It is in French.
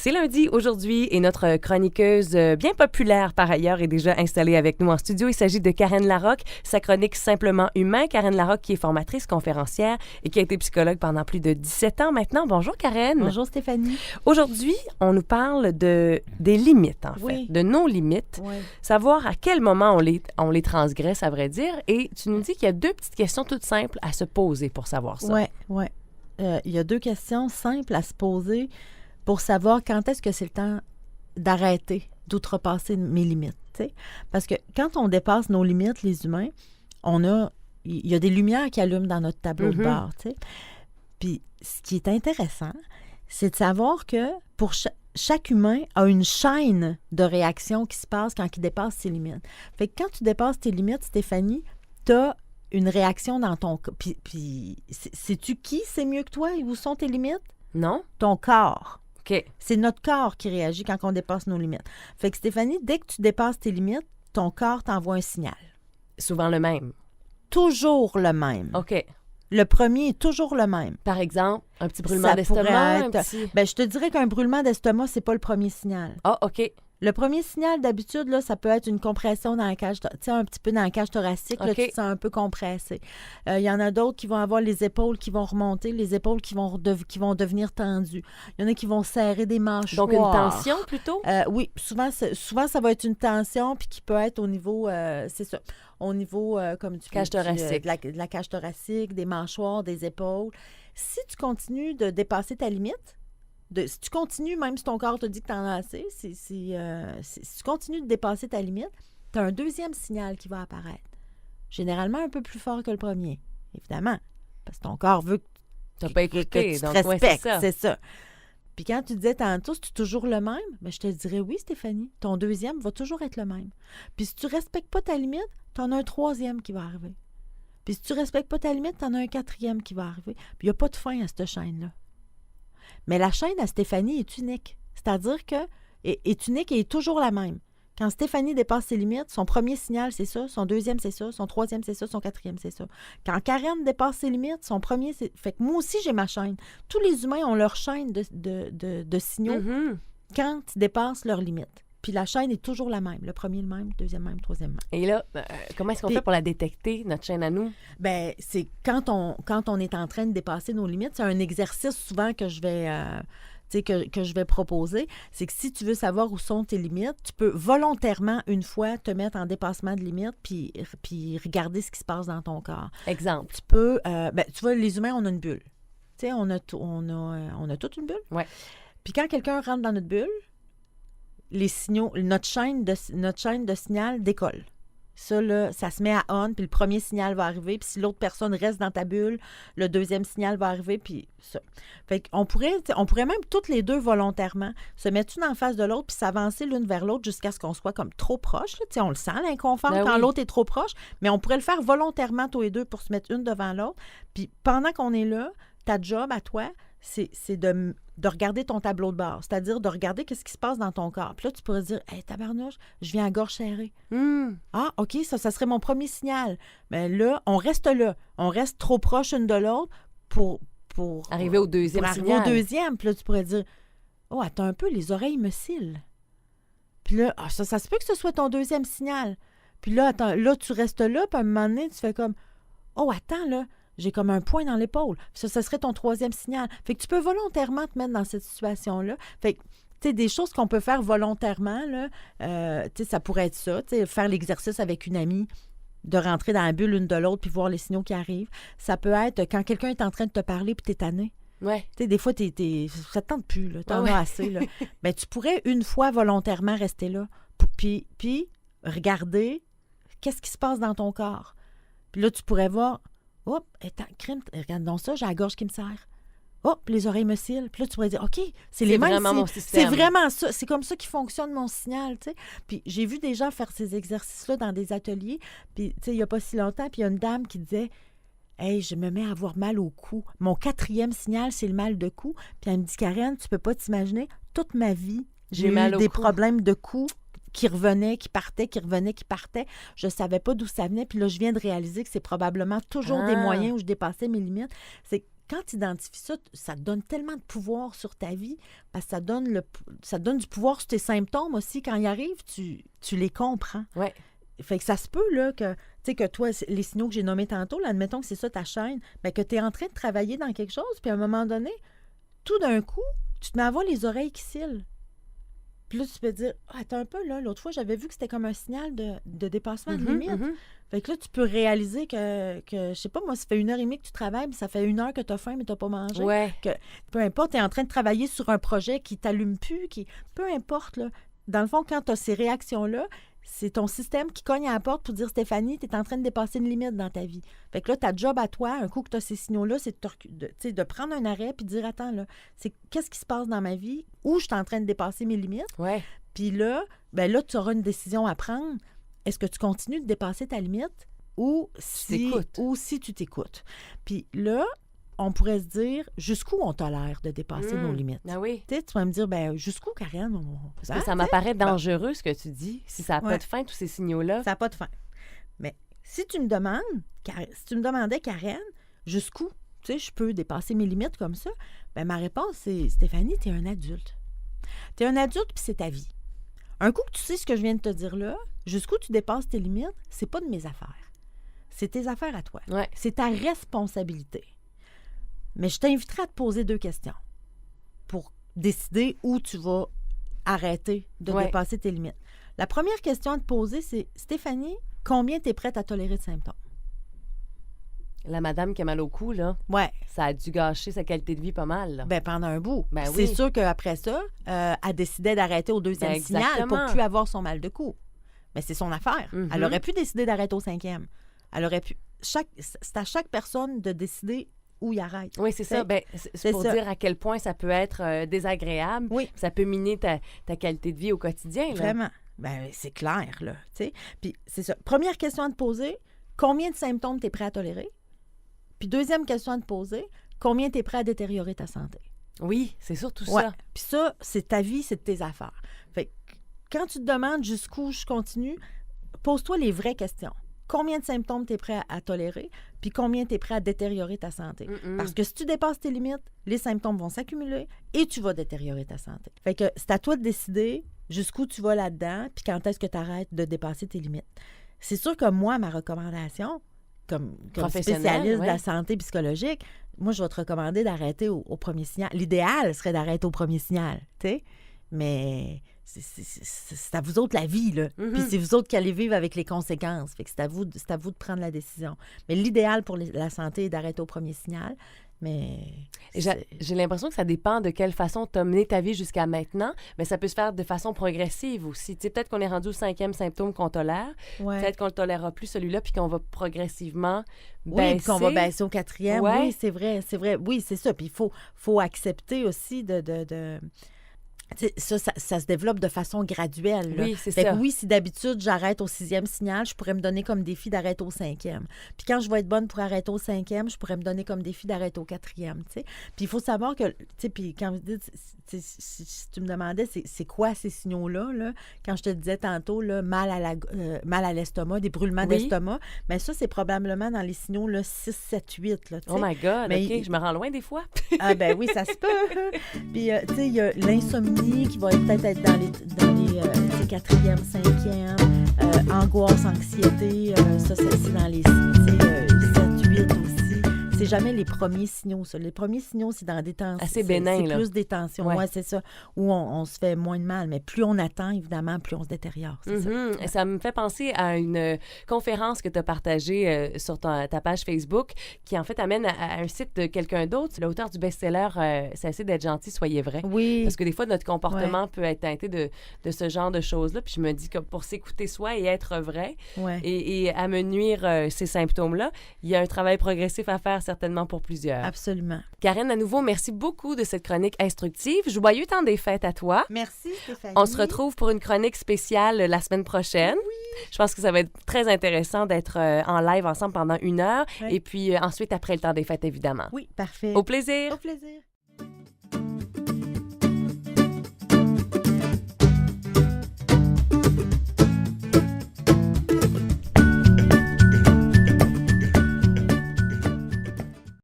C'est lundi aujourd'hui et notre chroniqueuse bien populaire par ailleurs est déjà installée avec nous en studio. Il s'agit de Karen Larocque. Sa chronique Simplement humain. Karen Larocque qui est formatrice conférencière et qui a été psychologue pendant plus de 17 ans maintenant. Bonjour Karen. Bonjour Stéphanie. Aujourd'hui, on nous parle des limites en fait, Oui. de nos limites. Oui. Savoir à quel moment on les transgresse à vrai dire. Et tu nous dis qu'il y a deux petites questions toutes simples à se poser pour savoir ça. Oui. Il y a deux questions simples à se poser pour savoir quand est-ce que c'est le temps d'arrêter, d'outrepasser mes limites. T'sais? Parce que quand on dépasse nos limites, les humains, il y a des lumières qui allument dans notre tableau de bord. T'sais? Puis ce qui est intéressant, c'est de savoir que pour chaque humain a une chaîne de réaction qui se passe quand il dépasse ses limites. Fait que quand tu dépasses tes limites, Stéphanie, tu as une réaction dans ton corps. Puis sais-tu qui c'est mieux que toi? Où sont tes limites? Non? Ton corps. OK. C'est notre corps qui réagit quand on dépasse nos limites. Fait que Stéphanie, dès que tu dépasses tes limites, ton corps t'envoie un signal. Souvent le même. Toujours le même. OK. Le premier est toujours le même. Par exemple, un petit brûlement Ça d'estomac, pourrait un être- petit... Ben, je te dirais qu'un brûlement d'estomac, c'est pas le premier signal. Ah, OK. Le premier signal, d'habitude, là, ça peut être une compression dans la cage, tu sais, un petit peu dans la cage thoracique, là, OK. tu te sens un peu compressé. Il y en a d'autres qui vont avoir les épaules qui vont remonter, les épaules qui vont devenir tendues. Il y en a qui vont serrer des mâchoires. Donc, une tension plutôt? Oui, souvent, ça va être une tension, puis qui peut être au niveau, c'est ça, au niveau, comme tu Cage thoracique. de la cage thoracique, des mâchoires, des épaules. Si tu continues de dépasser ta limite, si tu continues, même si ton corps te dit que tu en as assez, si tu continues de dépasser ta limite, tu as un deuxième signal qui va apparaître. Généralement un peu plus fort que le premier, évidemment, parce que ton corps veut T'as pas que écouté, tu te donc ouais, respectes, c'est ça. c'est ça. Puis quand tu disais tantôt, c'est toujours le même, ben, je te dirais oui, Stéphanie, ton deuxième va toujours être le même. Puis si tu ne respectes pas ta limite, tu en as un troisième qui va arriver. Puis si tu ne respectes pas ta limite, tu en as un quatrième qui va arriver. Puis il n'y a pas de fin à cette chaîne-là. Mais la chaîne à Stéphanie est unique. C'est-à-dire que est unique et est toujours la même. Quand Stéphanie dépasse ses limites, son premier signal, c'est ça. Son deuxième, c'est ça. Son troisième, c'est ça. Son quatrième, c'est ça. Quand Karen dépasse ses limites, son premier, c'est... Fait que moi aussi, j'ai ma chaîne. Tous les humains ont leur chaîne de signaux Mhm. quand ils dépassent leurs limites. Puis la chaîne est toujours la même. Le premier, le même. Le deuxième, même. Troisième, même. Et là, comment est-ce qu'on Puis- fait pour la détecter, notre chaîne à nous? Ben, c'est quand on est en train de dépasser nos limites, c'est un exercice souvent que je vais, que je vais proposer. C'est que si tu veux savoir où sont tes limites, tu peux volontairement, une fois, te mettre en dépassement de limite puis regarder ce qui se passe dans ton corps. Exemple. Tu peux, tu vois, les humains, on a une bulle. Tu sais, on a toute une bulle. Ouais. Puis quand quelqu'un rentre dans notre bulle, les signaux, notre chaîne de signal décolle. Ça, là, ça se met à on, puis le premier signal va arriver, puis si l'autre personne reste dans ta bulle, le deuxième signal va arriver, puis ça. Fait qu'on pourrait même toutes les deux volontairement se mettre une en face de l'autre, puis s'avancer l'une vers l'autre jusqu'à ce qu'on soit comme trop proche. Là. Tu sais, on le sent, l'inconfort, Ben quand oui. l'autre est trop proche, mais on pourrait le faire volontairement tous les deux pour se mettre une devant l'autre. Puis pendant qu'on est là, ta job à toi, c'est de regarder ton tableau de bord, c'est-à-dire de regarder qu'est-ce qui se passe dans ton corps. Puis là, tu pourrais dire « Hey, tabarnouche, je viens à gorge serrée. Hmm. Ah, OK, ça serait mon premier signal. » Mais là. On reste trop proche une de l'autre pour Arriver au deuxième pour arriver signal. au deuxième. Puis là, tu pourrais dire « Oh, attends un peu, les oreilles me cillent. » Puis là, ça se peut que ce soit ton deuxième signal. Puis là, attends, là, tu restes là, puis à un moment donné, tu fais comme « Oh, attends, là, j'ai comme un point dans l'épaule. » Ça serait ton troisième signal. Fait que tu peux volontairement te mettre dans cette situation-là. Fait que, tu sais, des choses qu'on peut faire volontairement, là, tu sais, ça pourrait être ça, tu sais, faire l'exercice avec une amie, de rentrer dans la bulle l'une de l'autre puis voir les signaux qui arrivent. Ça peut être quand quelqu'un est en train de te parler puis t'es tanné. Ouais. Tu sais, des fois, ça te tente plus, là. T'en Ouais. as assez, là. Ben, tu pourrais une fois volontairement rester là puis regarder qu'est-ce qui se passe dans ton corps. Puis là, tu pourrais voir, hop, crime, regarde donc ça, j'ai la gorge qui me serre. Hop, les oreilles me cillent. Puis là, tu pourrais dire, OK, c'est les mêmes. vraiment mon C'est système. vraiment ça. C'est comme ça qui fonctionne mon signal, tu sais. Puis j'ai vu des gens faire ces exercices-là dans des ateliers. Puis, tu sais, il n'y a pas si longtemps, puis il y a une dame qui disait, hey, je me mets à avoir mal au cou. Mon quatrième signal, c'est le mal de cou. Puis elle me dit, Karen, tu peux pas t'imaginer, toute ma vie, j'ai mal eu au des cou. problèmes de cou qui revenaient, qui partaient, qui revenaient, qui partaient. Je savais pas d'où ça venait. Puis là, je viens de réaliser que c'est probablement toujours des moyens où je dépassais mes limites. C'est quand tu identifies ça, ça te donne tellement de pouvoir sur ta vie parce que ça donne du pouvoir sur tes symptômes aussi. Quand ils arrivent, tu les comprends. Ouais. Fait que ça se peut là, que toi, les signaux que j'ai nommés tantôt, là, admettons que c'est ça ta chaîne, bien, que tu es en train de travailler dans quelque chose, puis à un moment donné, tout d'un coup, tu te mets à voir les oreilles qui cillent. Puis là, tu peux te dire, attends un peu, là, l'autre fois, j'avais vu que c'était comme un signal de dépassement de limite. Fait que là, tu peux réaliser que, je sais pas, moi, ça fait 1h30 que tu travailles, puis ça fait 1 heure que tu as faim, mais tu n'as pas mangé. Ouais. Que, peu importe, tu es en train de travailler sur un projet qui t'allume plus, peu importe, là. Dans le fond, quand tu as ces réactions-là, c'est ton système qui cogne à la porte pour dire, Stéphanie, tu es en train de dépasser une limite dans ta vie. Fait que là, ta job à toi, un coup que tu as ces signaux-là, c'est de prendre un arrêt puis de dire, attends, là, qu'est-ce qui se passe dans ma vie où je suis en train de dépasser mes limites? Ouais. Puis là, tu auras une décision à prendre. Est-ce que tu continues de dépasser ta limite ou si tu t'écoutes? Puis là, on pourrait se dire jusqu'où on tolère de dépasser nos limites. Ah oui. Tu vas me dire, jusqu'où, Karen? Parce que ça m'apparaît dangereux, ce que tu dis. Si ça n'a pas de fin, tous ces signaux-là. Ça n'a pas de fin. Mais si tu me demandais, Karen, jusqu'où, je peux dépasser mes limites comme ça, ma réponse, c'est, Stéphanie, tu es un adulte. Tu es un adulte, puis c'est ta vie. Un coup que tu sais ce que je viens de te dire là, jusqu'où tu dépasses tes limites, c'est pas de mes affaires. C'est tes affaires à toi. Ouais. C'est ta responsabilité. Mais je t'inviterai à te poser 2 questions pour décider où tu vas arrêter de dépasser tes limites. La première question à te poser, c'est, Stéphanie, combien tu es prête à tolérer de symptômes? La madame qui a mal au cou, là, ça a dû gâcher sa qualité de vie pas mal. Là. Pendant un bout. Oui. C'est sûr qu'après ça, elle décidait d'arrêter au 2e signal pour plus avoir son mal de cou. Mais c'est son affaire. Elle aurait pu décider d'arrêter au 5e. Elle aurait pu... C'est à chaque personne de décider où il arrête. Oui, c'est ça. C'est pour dire à quel point ça peut être désagréable. Oui. Ça peut miner ta qualité de vie au quotidien. Là. Vraiment. C'est clair, là. Puis c'est ça. Première question à te poser, combien de symptômes tu es prêt à tolérer? Puis deuxième question à te poser, combien tu es prêt à détériorer ta santé? Oui, c'est surtout ça. Puis ça, c'est ta vie, c'est tes affaires. Fait que quand tu te demandes jusqu'où je continue, pose-toi les vraies questions. Combien de symptômes tu es prêt à tolérer? Puis combien tu es prêt à détériorer ta santé? Parce que si tu dépasses tes limites, les symptômes vont s'accumuler et tu vas détériorer ta santé. Fait que c'est à toi de décider jusqu'où tu vas là-dedans puis quand est-ce que tu arrêtes de dépasser tes limites. C'est sûr que moi, ma recommandation, comme spécialiste de la santé psychologique, moi, je vais te recommander d'arrêter au premier signal. L'idéal serait d'arrêter au premier signal, tu sais. Mais c'est à vous autres la vie, là. Puis c'est vous autres qui allez vivre avec les conséquences. Fait que c'est à vous de prendre la décision. Mais l'idéal pour la santé est d'arrêter au premier signal. Mais j'ai l'impression que ça dépend de quelle façon tu as mené ta vie jusqu'à maintenant, mais ça peut se faire de façon progressive aussi. Tu sais, peut-être qu'on est rendu au 5e symptôme qu'on tolère, peut-être qu'on ne le tolérera plus celui-là, puis qu'on va progressivement baisser. Oui, puis qu'on va baisser au 4e. Ouais. Oui, c'est vrai. Oui, c'est ça. Puis il faut accepter aussi ça se développe de façon graduelle. Là. Oui, c'est ça. Oui, si d'habitude, j'arrête au 6e signal, je pourrais me donner comme défi d'arrêter au 5e. Puis quand je vais être bonne pour arrêter au 5e, je pourrais me donner comme défi d'arrêter au 4e. T'sais. Puis il faut savoir que, puis quand vous dites, si tu me demandais, c'est quoi ces signaux-là, là, quand je te disais tantôt, là, mal à l'estomac, des brûlements d'estomac, bien ça, c'est probablement dans les signaux là, 6, 7, 8. Là, oh my God, OK, je me rends loin des fois. Ah ben oui, ça se peut. Puis, tu sais, il y a l'insomnie qui va peut-être être dans les 4e, 5e, angoisse, anxiété, ça c'est dans les 7, 8 aussi. C'est jamais les premiers signaux, ça. Les premiers signaux, c'est dans des tensions. Assez bénin, c'est là. plus des tensions. Oui, c'est ça. Où on se fait moins de mal. Mais plus on attend, évidemment, plus on se détériore. C'est ça. Et ça me fait penser à une conférence que tu as partagée sur ta page Facebook qui, en fait, amène à un site de quelqu'un d'autre. L'auteur du best-seller « Cessez d'être gentil, soyez vrai ». Oui. Parce que des fois, notre comportement peut être teinté de ce genre de choses-là. Puis je me dis que pour s'écouter soi et être vrai et amenuire ces symptômes-là, il y a un travail progressif à faire certainement pour plusieurs. Absolument. Karen, à nouveau, merci beaucoup de cette chronique instructive. Joyeux temps des fêtes à toi. Merci, Stéphanie. On se retrouve pour une chronique spéciale la semaine prochaine. Oui. Je pense que ça va être très intéressant d'être en live ensemble pendant 1 heure. Et puis ensuite, après le temps des fêtes, évidemment. Oui, parfait. Au plaisir. Au plaisir.